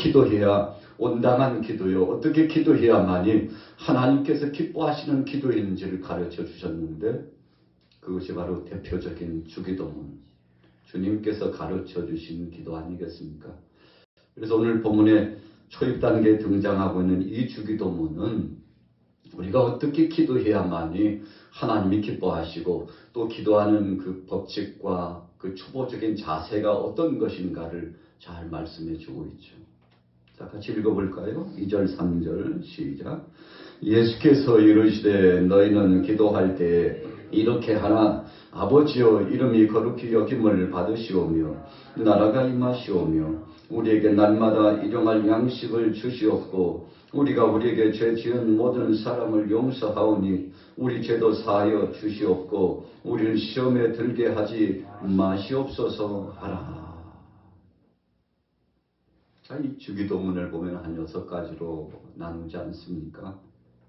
기도해야 온당한 기도요, 어떻게 기도해야만이 하나님께서 기뻐하시는 기도인지를 가르쳐 주셨는데, 그것이 바로 대표적인 주기도문, 주님께서 가르쳐 주신 기도 아니겠습니까? 그래서 오늘 본문에 초입 단계에 등장하고 있는 이 주기도문은 우리가 어떻게 기도해야만이 하나님이 기뻐하시고 또 기도하는 그 법칙과 그 초보적인 자세가 어떤 것인가를 잘 말씀해 주고 있죠. 자, 같이 읽어볼까요? 2절 3절 시작. 예수께서 이르시되 너희는 기도할 때 이렇게 하나, 아버지여 이름이 거룩히 여김을 받으시오며 나라가 임하시오며 우리에게 날마다 일용할 양식을 주시옵고 우리가 우리에게 죄 지은 모든 사람을 용서하오니 우리 죄도 사하여 주시옵고 우리를 시험에 들게 하지 마시옵소서 하라. 자, 이 주기도문을 보면 한 6가지로 나누지 않습니까?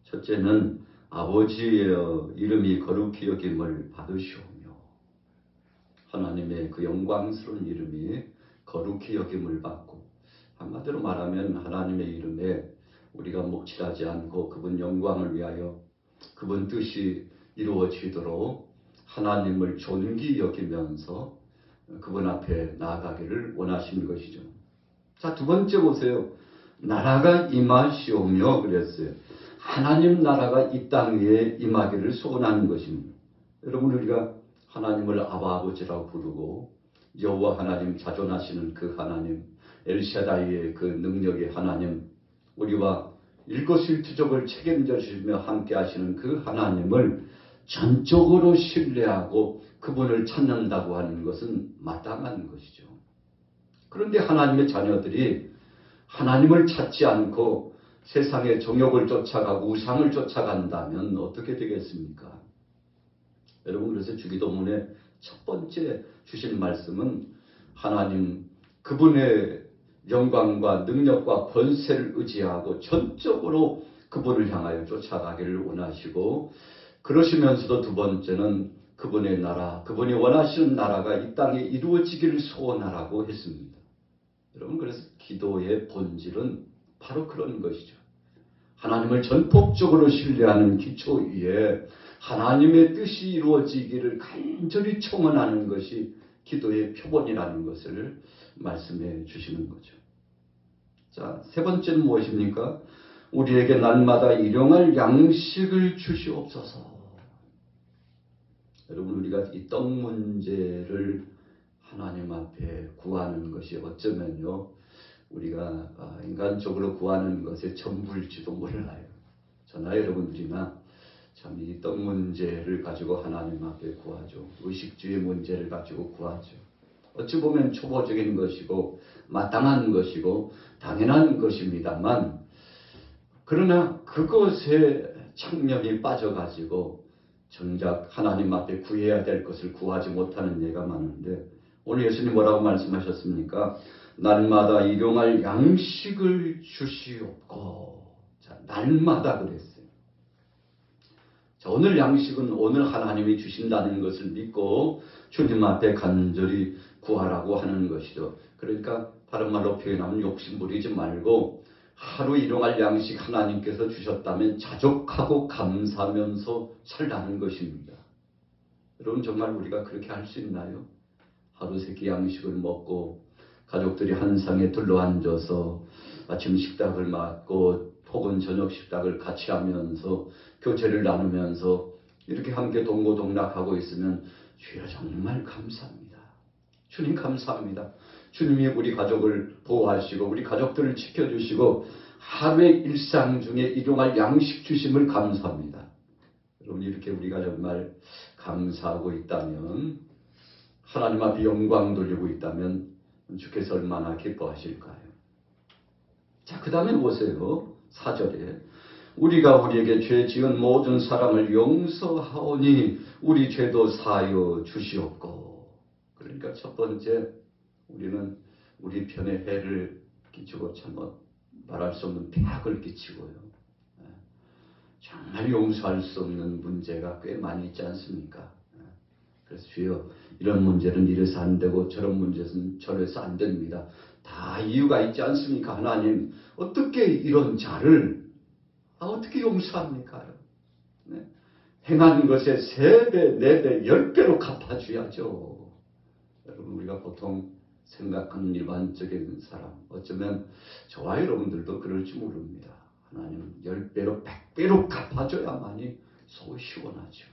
첫째는 아버지의 이름이 거룩히 여김을 받으시오며, 하나님의 그 영광스러운 이름이 거룩히 여김을 받고, 한마디로 말하면 하나님의 이름에 우리가 묵칠하지 않고 그분 영광을 위하여 그분 뜻이 이루어지도록 하나님을 존귀 여기면서 그분 앞에 나아가기를 원하시는 것이죠. 자, 두 번째 보세요. 나라가 임하시오며 그랬어요. 하나님 나라가 이 땅에 임하기를 소원하는 것입니다. 여러분, 우리가 하나님을 아버지라고 부르고 여호와 하나님, 자존하시는 그 하나님, 엘샤다이의 그 능력의 하나님, 우리와 일거수일투족을 책임져 주시며 함께 하시는 그 하나님을 전적으로 신뢰하고 그분을 찾는다고 하는 것은 마땅한 것이죠. 그런데 하나님의 자녀들이 하나님을 찾지 않고 세상의 정욕을 쫓아가고 우상을 쫓아간다면 어떻게 되겠습니까? 여러분, 그래서 주기도문의 첫 번째 주신 말씀은 하나님 그분의 영광과 능력과 권세를 의지하고 전적으로 그분을 향하여 쫓아가기를 원하시고, 그러시면서도 두 번째는 그분의 나라, 그분이 원하시는 나라가 이 땅에 이루어지기를 소원하라고 했습니다. 여러분, 그래서 기도의 본질은 바로 그런 것이죠. 하나님을 전폭적으로 신뢰하는 기초 위에 하나님의 뜻이 이루어지기를 간절히 청원하는 것이 기도의 표본이라는 것을 말씀해 주시는 거죠. 자, 세 번째는 무엇입니까? 우리에게 날마다 일용할 양식을 주시옵소서. 여러분, 우리가 이 떡 문제를 하나님 앞에 구하는 것이 어쩌면요, 우리가 인간적으로 구하는 것의 전부일지도 몰라요. 저나 여러분들이나 참 이 떡 문제를 가지고 하나님 앞에 구하죠. 의식주의 문제를 가지고 구하죠. 어찌 보면 초보적인 것이고 마땅한 것이고 당연한 것입니다만, 그러나 그것에 창념이 빠져가지고 정작 하나님 앞에 구해야 될 것을 구하지 못하는 예가 많은데, 오늘 예수님 뭐라고 말씀하셨습니까? 날마다 일용할 양식을 주시옵고. 자, 날마다 그랬어요. 자, 오늘 양식은 오늘 하나님이 주신다는 것을 믿고 주님 앞에 간절히 구하라고 하는 것이죠. 그러니까 다른 말로 표현하면 욕심 부리지 말고 하루 일용할 양식 하나님께서 주셨다면 자족하고 감사하면서 살라는 것입니다. 여러분, 정말 우리가 그렇게 할 수 있나요? 하루 세끼 양식을 먹고 가족들이 한 상에 둘러앉아서 아침 식탁을 맡고 혹은 저녁 식탁을 같이 하면서 교제를 나누면서 이렇게 함께 동고동락하고 있으면 주여 정말 감사합니다. 주님 감사합니다. 주님이 우리 가족을 보호하시고 우리 가족들을 지켜주시고 하루의 일상 중에 일용할 양식 주심을 감사합니다. 여러분, 이렇게 우리가 정말 감사하고 있다면, 하나님 앞에 영광 돌리고 있다면 주께서 얼마나 기뻐하실까요? 자, 그 다음에 보세요. 4절에 우리가 우리에게 죄 지은 모든 사람을 용서하오니 우리 죄도 사하여 주시옵고. 그러니까 첫 번째, 우리는 우리 편에 해를 끼치고 참 말할 수 없는 폐악을 끼치고요. 정말 용서할 수 없는 문제가 꽤 많이 있지 않습니까? 그래서 주여 이런 문제는 이래서 안 되고 저런 문제는 저래서 안 됩니다. 다 이유가 있지 않습니까? 하나님 어떻게 이런 자를 어떻게 용서합니까? 네. 행한 것에 3배, 4배, 10배로 갚아줘야죠. 여러분 우리가 보통 생각하는 일반적인 사람 어쩌면 저와 여러분들도 그럴지 모릅니다. 하나님 10배로 100배로 갚아줘야만이 속 시원하죠.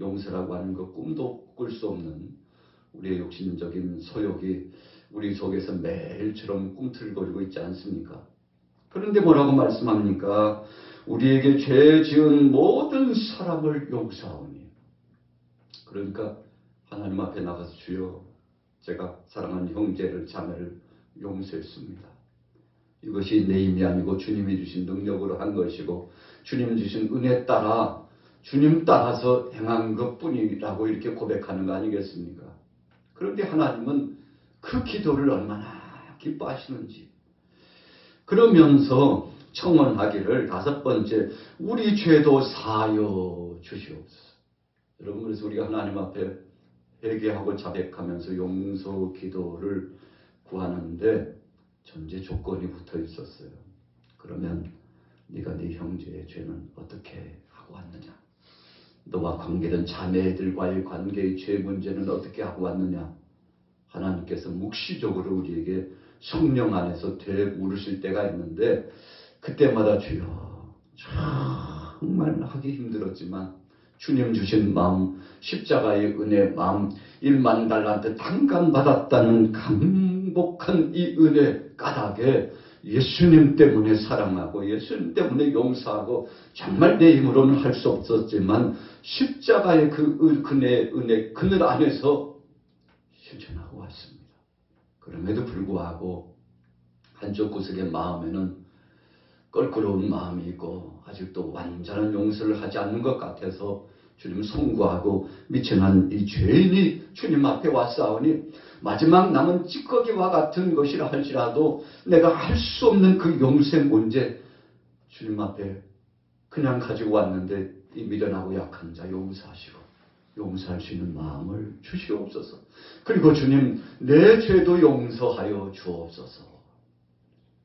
용서라고 하는 것 꿈도 꿀 수 없는 우리의 욕심적인 소욕이 우리 속에서 매일처럼 꿈틀거리고 있지 않습니까? 그런데 뭐라고 말씀합니까? 우리에게 죄 지은 모든 사람을 용서하오니. 그러니까 하나님 앞에 나가서 주여 제가 사랑하는 형제를 자매를 용서했습니다. 이것이 내 힘이 아니고 주님이 주신 능력으로 한 것이고 주님 주신 은혜 따라 주님 따라서 행한 것뿐이라고 이렇게 고백하는 거 아니겠습니까? 그런데 하나님은 그 기도를 얼마나 기뻐하시는지 그러면서 청원하기를 5번째 우리 죄도 사하여 주시옵소서. 여러분 그래서 우리가 하나님 앞에 회개하고 자백하면서 용서 기도를 구하는데 전제 조건이 붙어 있었어요. 그러면 네가 네 형제의 죄는 어떻게 하고 왔느냐? 너와 관계된 자매들과의 관계의 죄 문제는 어떻게 하고 왔느냐? 하나님께서 묵시적으로 우리에게 성령 안에서 되물으실 때가 있는데 그때마다 주여 정말 하기 힘들었지만 주님 주신 마음 십자가의 은혜 마음 1만 달란트 탕감받았다는 감복한 이 은혜 까닭에 예수님 때문에 사랑하고 예수님 때문에 용서하고 정말 내 힘으로는 할 수 없었지만 십자가의 그 은혜 그늘 안에서 실천하고 왔습니다. 그럼에도 불구하고 한쪽 구석의 마음에는 껄끄러운 마음이 있고 아직도 완전한 용서를 하지 않는 것 같아서 주님 송구하고 미천한 이 죄인이 주님 앞에 왔사오니 마지막 남은 찌꺼기와 같은 것이라 할지라도 내가 할 수 없는 그 용서의 문제 주님 앞에 그냥 가지고 왔는데 이 미련하고 약한 자 용서하시고 용서할 수 있는 마음을 주시옵소서. 그리고 주님 내 죄도 용서하여 주옵소서.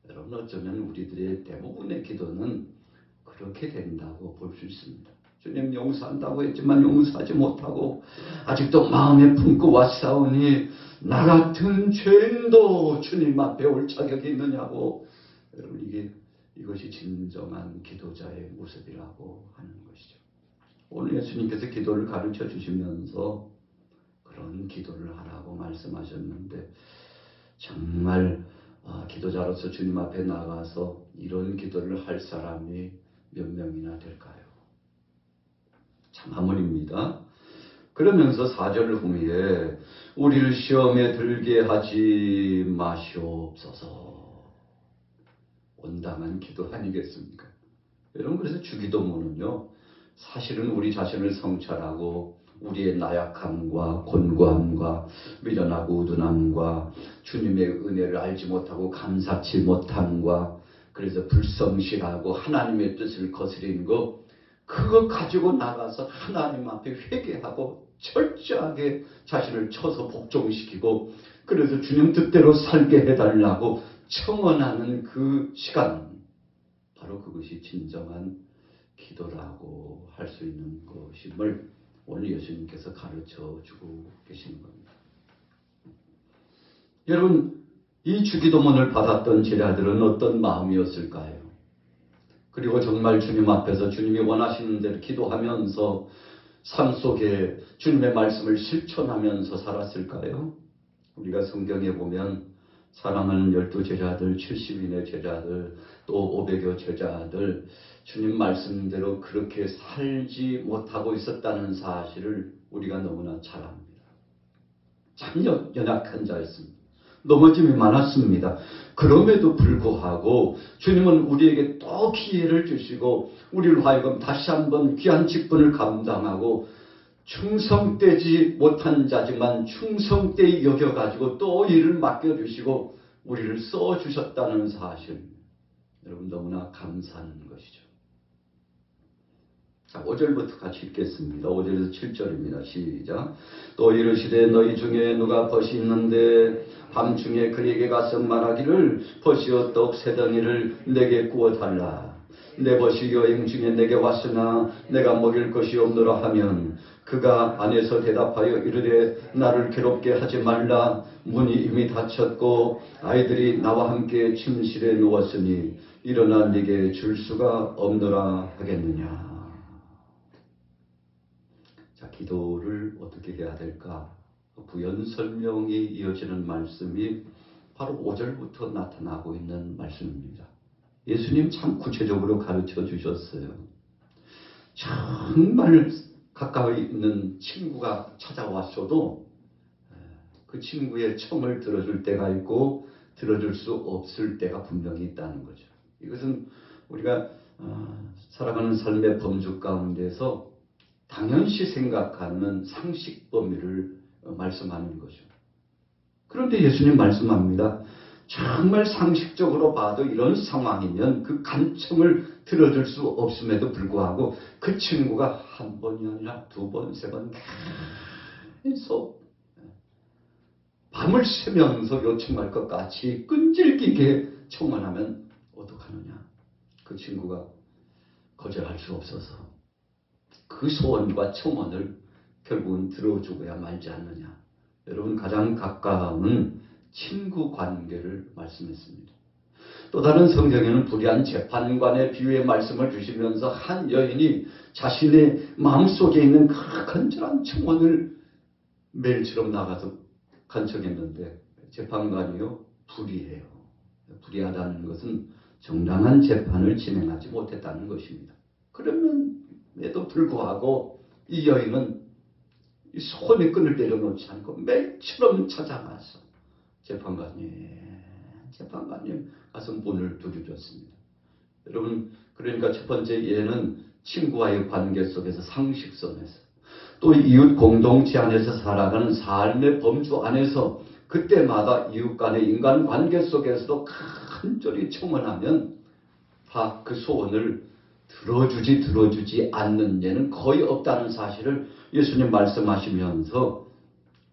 여러분 어쩌면 우리들의 대부분의 기도는 그렇게 된다고 볼 수 있습니다. 주님 용서한다고 했지만 용서하지 못하고 아직도 마음에 품고 왔사오니 나 같은 죄인도 주님 앞에 올 자격이 있느냐고. 여러분 이것이 진정한 기도자의 모습이라고 하는 것이죠. 오늘 예수님께서 기도를 가르쳐 주시면서 그런 기도를 하라고 말씀하셨는데 정말 기도자로서 주님 앞에 나가서 이런 기도를 할 사람이 몇 명이나 될까요? 참 아무립니다. 그러면서 4절 후에 우리를 시험에 들게 하지 마시옵소서. 온당한 기도 아니겠습니까? 여러분 그래서 주기도문은요 사실은 우리 자신을 성찰하고 우리의 나약함과 곤고함과 미련하고 우둔함과 주님의 은혜를 알지 못하고 감사치 못함과 그래서 불성실하고 하나님의 뜻을 거스린 거 그거 가지고 나가서 하나님 앞에 회개하고 철저하게 자신을 쳐서 복종시키고 그래서 주님 뜻대로 살게 해달라고 청원하는 그 시간 바로 그것이 진정한 기도라고 할 수 있는 것임을 오늘 예수님께서 가르쳐 주고 계시는 겁니다. 여러분 이 주기도문을 받았던 제자들은 어떤 마음이었을까요? 그리고 정말 주님 앞에서 주님이 원하시는 대로 기도하면서 삶 속에 주님의 말씀을 실천하면서 살았을까요? 우리가 성경에 보면 사랑하는 12제자들, 70인의 제자들, 또 500여 제자들 주님 말씀대로 그렇게 살지 못하고 있었다는 사실을 우리가 너무나 잘 압니다. 참 연약한 자였습니다. 넘어짐이 많았습니다. 그럼에도 불구하고 주님은 우리에게 또 기회를 주시고 우리를 하여금 다시 한번 귀한 직분을 감당하고 충성되지 못한 자지만 충성되이 여겨가지고 또 일을 맡겨주시고 우리를 써주셨다는 사실 여러분 너무나 감사한 것이죠. 자, 5절부터 같이 읽겠습니다. 5절에서 7절입니다. 시작. 또 이르시되 너희 중에 누가 벗이 있는데 밤중에 그에게 가서 말하기를 벗이여 떡 세 덩이를 내게 구워 달라. 내 벗이 여행 중에 내게 왔으나 내가 먹일 것이 없노라 하면 그가 안에서 대답하여 이르되 나를 괴롭게 하지 말라. 문이 이미 닫혔고 아이들이 나와 함께 침실에 누웠으니 일어나 네게 줄 수가 없노라 하겠느냐. 자, 기도를 어떻게 해야 될까? 부연 설명이 이어지는 말씀이 바로 5절부터 나타나고 있는 말씀입니다. 예수님 참 구체적으로 가르쳐 주셨어요. 정말 가까이 있는 친구가 찾아왔어도 그 친구의 청을 들어줄 때가 있고 들어줄 수 없을 때가 분명히 있다는 거죠. 이것은 우리가 살아가는 삶의 범주 가운데서 당연시 생각하는 상식 범위를 말씀하는 거죠. 그런데 예수님 말씀합니다. 정말 상식적으로 봐도 이런 상황이면 그 간청을 들어줄 수 없음에도 불구하고 그 친구가 한 번이 아니라 두 번, 세 번 계속 밤을 새면서 요청할 것 같이 끈질기게 청원하면 어떡하느냐. 그 친구가 거절할 수 없어서 그 소원과 청원을 결국은 들어주고야 말지 않느냐. 여러분, 가장 가까운 친구 관계를 말씀했습니다. 또 다른 성경에는 불의한 재판관의 비유의 말씀을 주시면서 한 여인이 자신의 마음속에 있는 그 간절한 청원을 매일처럼 나가서 간청했는데 재판관이요, 불의해요. 불의하다는 것은 정당한 재판을 진행하지 못했다는 것입니다. 그럼에도 불구하고 이 여인은 이 손에 끈을 내려놓지 않고 매일처럼 찾아가서 재판관님 가서 문을 두드렸습니다. 여러분, 그러니까 첫 번째 예는 친구와의 관계 속에서 상식선에서 또 이웃 공동체 안에서 살아가는 삶의 범주 안에서 그때마다 이웃 간의 인간관계 속에서도 간절히 청원하면 다 그 소원을 들어주지 않는 예는 거의 없다는 사실을 예수님 말씀하시면서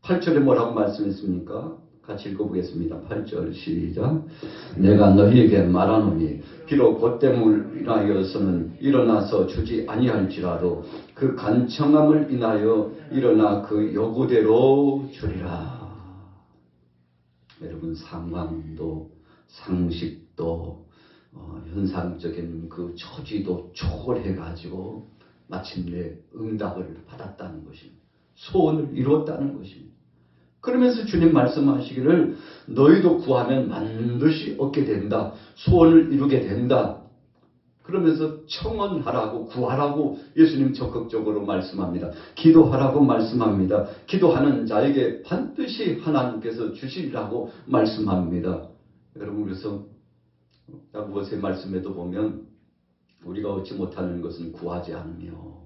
8절에 뭐라고 말씀했습니까? 같이 읽어보겠습니다. 8절 시작. 내가 너희에게 말하노니 비록 보탬을 인하여서는 일어나서 주지 아니할지라도 그 간청함을 인하여 일어나 그 요구대로 주리라. 여러분, 상황도 상식도 현상적인 그 처지도 초월해가지고 마침내 응답을 받았다는 것입니다. 소원을 이루었다는 것입니다. 그러면서 주님 말씀하시기를 너희도 구하면 반드시 얻게 된다. 소원을 이루게 된다. 그러면서 청원하라고 구하라고 예수님 적극적으로 말씀합니다. 기도하라고 말씀합니다. 기도하는 자에게 반드시 하나님께서 주시리라고 말씀합니다. 여러분, 그래서 야고보서의 말씀에도 보면 우리가 얻지 못하는 것은 구하지 않으며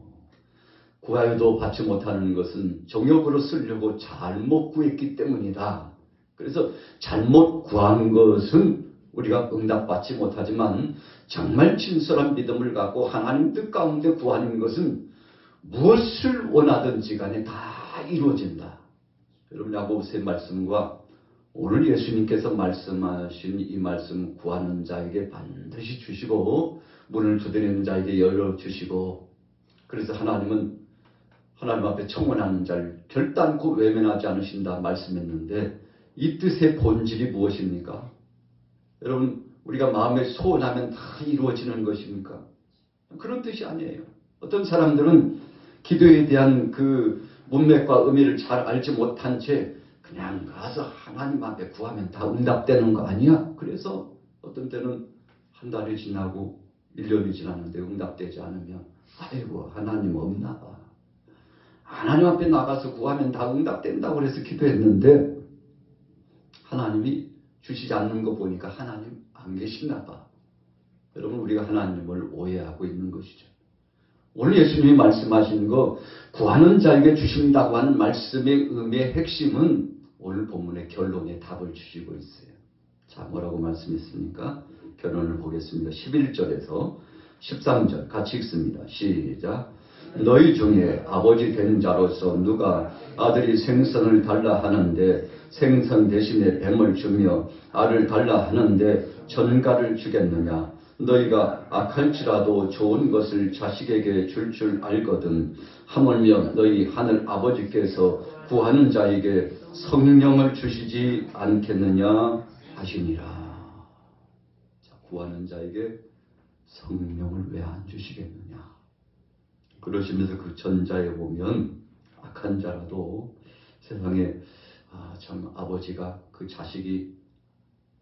구하여도 받지 못하는 것은 정욕으로 쓰려고 잘못 구했기 때문이다. 그래서 잘못 구한 것은 우리가 응답받지 못하지만 정말 진솔한 믿음을 갖고 하나님 뜻 가운데 구하는 것은 무엇을 원하든지 간에 다 이루어진다. 여러분, 야고보서의 말씀과 오늘 예수님께서 말씀하신 이 말씀, 구하는 자에게 반드시 주시고 문을 두드리는 자에게 열어주시고, 그래서 하나님은 하나님 앞에 청원하는 자를 결단코 외면하지 않으신다 말씀했는데, 이 뜻의 본질이 무엇입니까? 여러분, 우리가 마음에 소원하면 다 이루어지는 것입니까? 그런 뜻이 아니에요. 어떤 사람들은 기도에 대한 그 문맥과 의미를 잘 알지 못한 채 그냥 가서 하나님 앞에 구하면 다 응답되는 거 아니야? 그래서 어떤 때는 한 달이 지나고 1년이 지났는데 응답되지 않으면 아이고, 하나님 없나 봐. 하나님 앞에 나가서 구하면 다 응답된다고 그래서 기도했는데 하나님이 주시지 않는 거 보니까 하나님 안 계시나 봐. 여러분, 우리가 하나님을 오해하고 있는 것이죠. 오늘 예수님이 말씀하신 거 구하는 자에게 주신다고 하는 말씀의 의미의 핵심은 오늘 본문의 결론에 답을 주시고 있어요. 자, 뭐라고 말씀했습니까? 결론을 보겠습니다. 11절에서 13절 같이 읽습니다. 시작. 너희 중에 아버지 된 자로서 누가 아들이 생선을 달라 하는데 생선 대신에 뱀을 주며 알을 달라 하는데 전갈을 주겠느냐? 너희가 악할지라도 좋은 것을 자식에게 줄 알거든. 하물며 너희 하늘 아버지께서 구하는 자에게 성령을 주시지 않겠느냐 하시니라. 자, 구하는 자에게 성령을 왜 안 주시겠느냐? 그러시면서 그 전자에 보면 악한 자라도 세상에 참 아버지가 그 자식이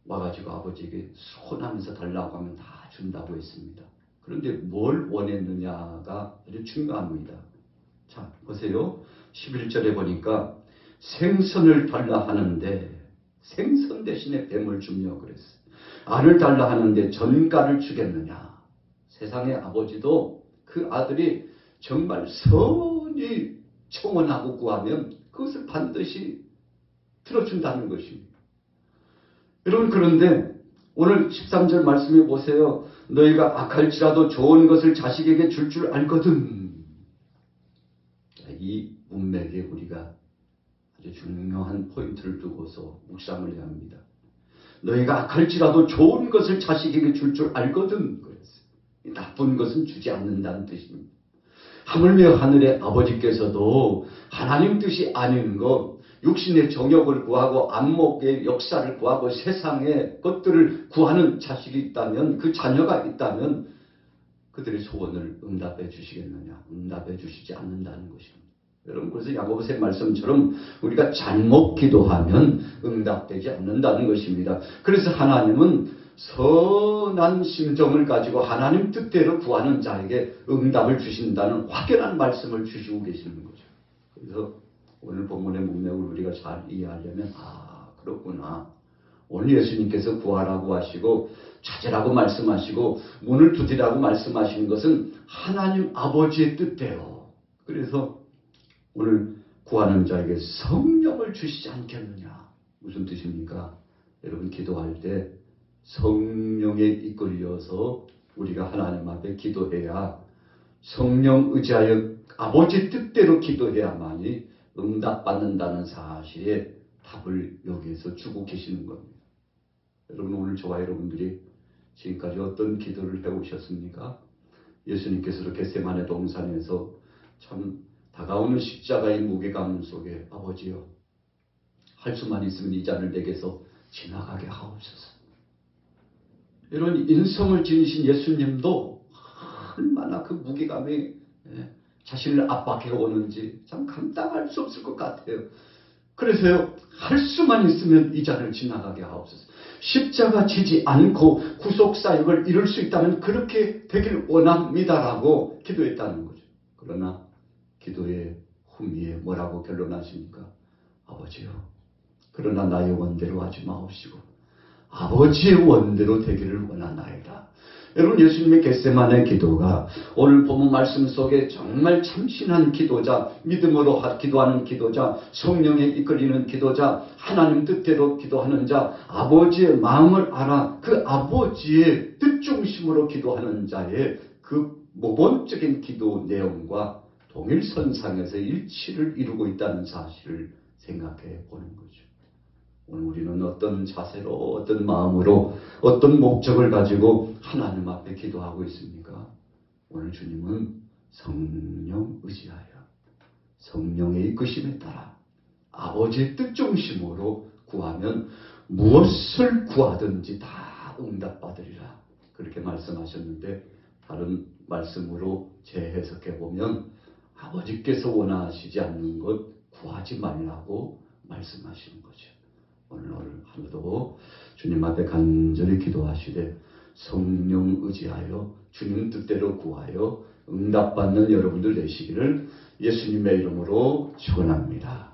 와가지고 아버지에게 소원하면서 달라고 하면 다 준다고 했습니다. 그런데 뭘 원했느냐가 아주 중요합니다. 자, 보세요. 11절에 보니까 생선을 달라 하는데 생선 대신에 뱀을 주며 그랬어요. 알을 달라 하는데 전갈을 주겠느냐. 세상의 아버지도 그 아들이 정말 선히 청원하고 구하면 그것을 반드시 들어준다는 것입니다. 여러분, 그런데 오늘 13절 말씀해 보세요. 너희가 악할지라도 좋은 것을 자식에게 줄 알거든. 이 문맥에 우리가 아주 중요한 포인트를 두고서 묵상을 해야 합니다. 너희가 악할지라도 좋은 것을 자식에게 줄 알거든. 그랬어요. 나쁜 것은 주지 않는다는 뜻입니다. 하물며 하늘의 아버지께서도 하나님 뜻이 아닌 것, 육신의 정욕을 구하고 안목의 역사를 구하고 세상의 것들을 구하는 자식이 있다면, 그 자녀가 있다면 그들의 소원을 응답해 주시겠느냐? 응답해 주시지 않는다는 것입니다. 여러분, 그래서 야고보서의 말씀처럼 우리가 잘못 기도하면 응답되지 않는다는 것입니다. 그래서 하나님은 선한 심정을 가지고 하나님 뜻대로 구하는 자에게 응답을 주신다는 확연한 말씀을 주시고 계시는 거죠. 그래서 오늘 본문의 문맥을 우리가 잘 이해하려면 그렇구나. 오늘 예수님께서 구하라고 하시고 찾으라고 말씀하시고 문을 두드리라고 말씀하시는 것은 하나님 아버지의 뜻대로. 그래서 오늘 구하는 자에게 성령을 주시지 않겠느냐. 무슨 뜻입니까? 여러분, 기도할 때 성령에 이끌려서 우리가 하나님 앞에 기도해야, 성령 의지하여 아버지 뜻대로 기도해야만이 응답받는다는 사실에 답을 여기에서 주고 계시는 겁니다. 여러분, 오늘 저와 여러분들이 지금까지 어떤 기도를 해오셨습니까? 예수님께서 겟세마네 동산에서 참 다가오는 십자가의 무게감 속에 아버지여, 할 수만 있으면 이 잔을 내게서 지나가게 하옵소서. 이런 인성을 지니신 예수님도 얼마나 그 무게감이 자신을 압박해 오는지 참 감당할 수 없을 것 같아요. 그래서요, 할 수만 있으면 이 잔을 지나가게 하옵소서. 십자가 지지 않고 구속사역을 이룰 수 있다면 그렇게 되길 원합니다라고 기도했다는 거죠. 그러나 기도의 후미에 뭐라고 결론하십니까? 아버지요, 그러나 나의 원대로 하지 마옵시고 아버지의 원대로 되기를 원하나이다. 여러분, 예수님의 겟세마네 기도가 오늘 본문 말씀 속에 정말 참신한 기도자, 믿음으로 기도하는 기도자, 성령에 이끌리는 기도자, 하나님 뜻대로 기도하는 자, 아버지의 마음을 알아 그 아버지의 뜻 중심으로 기도하는 자의 그 모범적인 기도 내용과 동일선상에서 일치를 이루고 있다는 사실을 생각해 보는 거죠. 오늘 우리는 어떤 자세로, 어떤 마음으로, 어떤 목적을 가지고 하나님 앞에 기도하고 있습니까? 오늘 주님은 성령 의지하여 성령의 이끄심에 따라 아버지의 뜻 중심으로 구하면 무엇을 구하든지 다 응답받으리라, 그렇게 말씀하셨는데, 다른 말씀으로 재해석해 보면 아버지께서 원하시지 않는 것 구하지 말라고 말씀하시는 거죠. 오늘 하루도 주님 앞에 간절히 기도하시되 성령 의지하여 주님 뜻대로 구하여 응답받는 여러분들 되시기를 예수님의 이름으로 축원합니다.